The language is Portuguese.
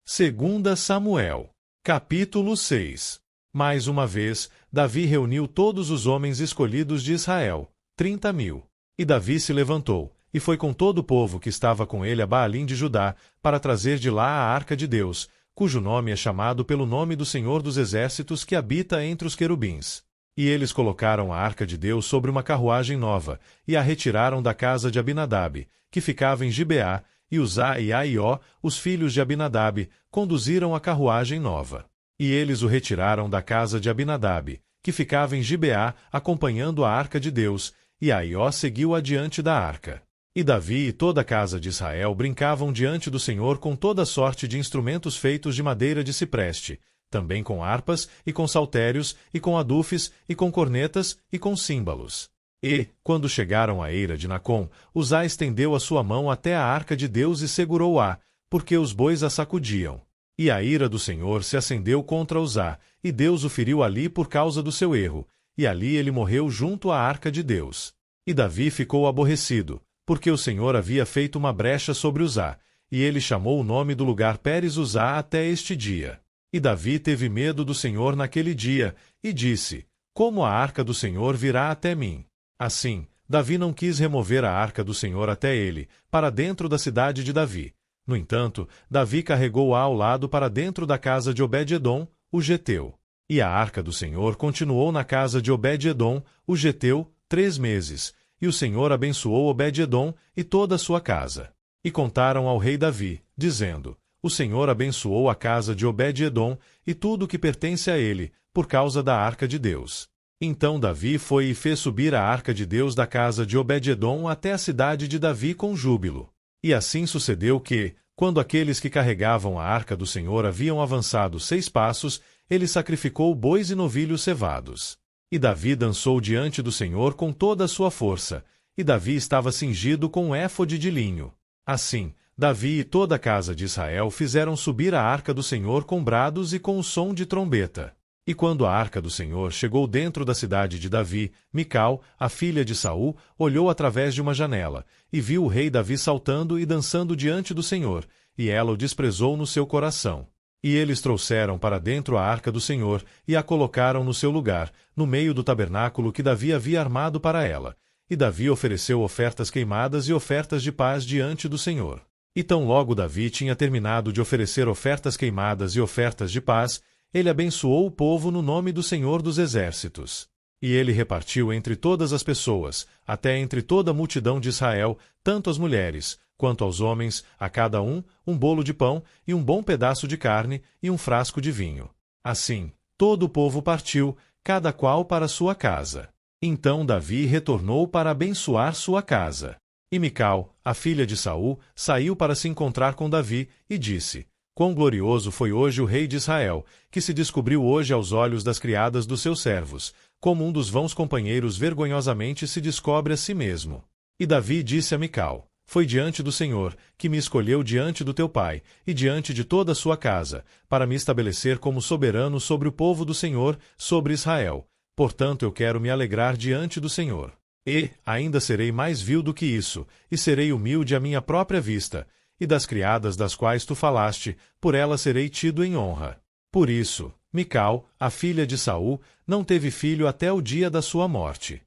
Segunda Samuel, capítulo 6. Mais uma vez, Davi reuniu todos os homens escolhidos de Israel, 30.000. E Davi se levantou, e foi com todo o povo que estava com ele a Baalim de Judá, para trazer de lá a arca de Deus, cujo nome é chamado pelo nome do Senhor dos Exércitos que habita entre os querubins. E eles colocaram a arca de Deus sobre uma carruagem nova, e a retiraram da casa de Abinadab, que ficava em Gibeá, e Uzá e Aió, os filhos de Abinadab, conduziram a carruagem nova. E eles o retiraram da casa de Abinadab, que ficava em Gibeá, acompanhando a arca de Deus, e Aió seguiu adiante da arca. E Davi e toda a casa de Israel brincavam diante do Senhor com toda sorte de instrumentos feitos de madeira de cipreste, também com harpas, e com saltérios, e com adufes, e com cornetas, e com símbalos. E, quando chegaram à eira de Nacom, Uzá estendeu a sua mão até a arca de Deus e segurou-a, porque os bois a sacudiam. E a ira do Senhor se acendeu contra Uzá, e Deus o feriu ali por causa do seu erro, e ali ele morreu junto à arca de Deus. E Davi ficou aborrecido, porque o Senhor havia feito uma brecha sobre Uzá, e ele chamou o nome do lugar Pérez Uzá até este dia. E Davi teve medo do Senhor naquele dia, e disse: Como a arca do Senhor virá até mim? Assim, Davi não quis remover a arca do Senhor até ele, para dentro da cidade de Davi. No entanto, Davi carregou-a ao lado para dentro da casa de Obed-edom, o geteu. E a arca do Senhor continuou na casa de Obed-edom, o geteu, 3 meses, e o Senhor abençoou Obed-edom e toda a sua casa. E contaram ao rei Davi, dizendo: O Senhor abençoou a casa de Obed-edom e tudo o que pertence a ele, por causa da arca de Deus. Então Davi foi e fez subir a arca de Deus da casa de Obed-edom até a cidade de Davi com júbilo. E assim sucedeu que, quando aqueles que carregavam a arca do Senhor haviam avançado 6 passos, ele sacrificou bois e novilhos cevados. E Davi dançou diante do Senhor com toda a sua força, e Davi estava cingido com um éfode de linho. Assim, Davi e toda a casa de Israel fizeram subir a arca do Senhor com brados e com o som de trombeta. E quando a arca do Senhor chegou dentro da cidade de Davi, Mical, a filha de Saul, olhou através de uma janela, e viu o rei Davi saltando e dançando diante do Senhor, e ela o desprezou no seu coração. E eles trouxeram para dentro a arca do Senhor, e a colocaram no seu lugar, no meio do tabernáculo que Davi havia armado para ela. E Davi ofereceu ofertas queimadas e ofertas de paz diante do Senhor. E tão logo Davi tinha terminado de oferecer ofertas queimadas e ofertas de paz, ele abençoou o povo no nome do Senhor dos Exércitos. E ele repartiu entre todas as pessoas, até entre toda a multidão de Israel, tanto as mulheres, quanto aos homens, a cada um bolo de pão, e um bom pedaço de carne, e um frasco de vinho. Assim, todo o povo partiu, cada qual para sua casa. Então Davi retornou para abençoar sua casa. E Mical, a filha de Saul, saiu para se encontrar com Davi, e disse: Quão glorioso foi hoje o rei de Israel, que se descobriu hoje aos olhos das criadas dos seus servos, como um dos vãos companheiros vergonhosamente se descobre a si mesmo. E Davi disse a Mical: Foi diante do Senhor, que me escolheu diante do teu pai, e diante de toda a sua casa, para me estabelecer como soberano sobre o povo do Senhor, sobre Israel. Portanto eu quero me alegrar diante do Senhor. E, ainda serei mais vil do que isso, e serei humilde à minha própria vista, e das criadas das quais tu falaste, por elas serei tido em honra. Por isso, Mical, a filha de Saul, não teve filho até o dia da sua morte.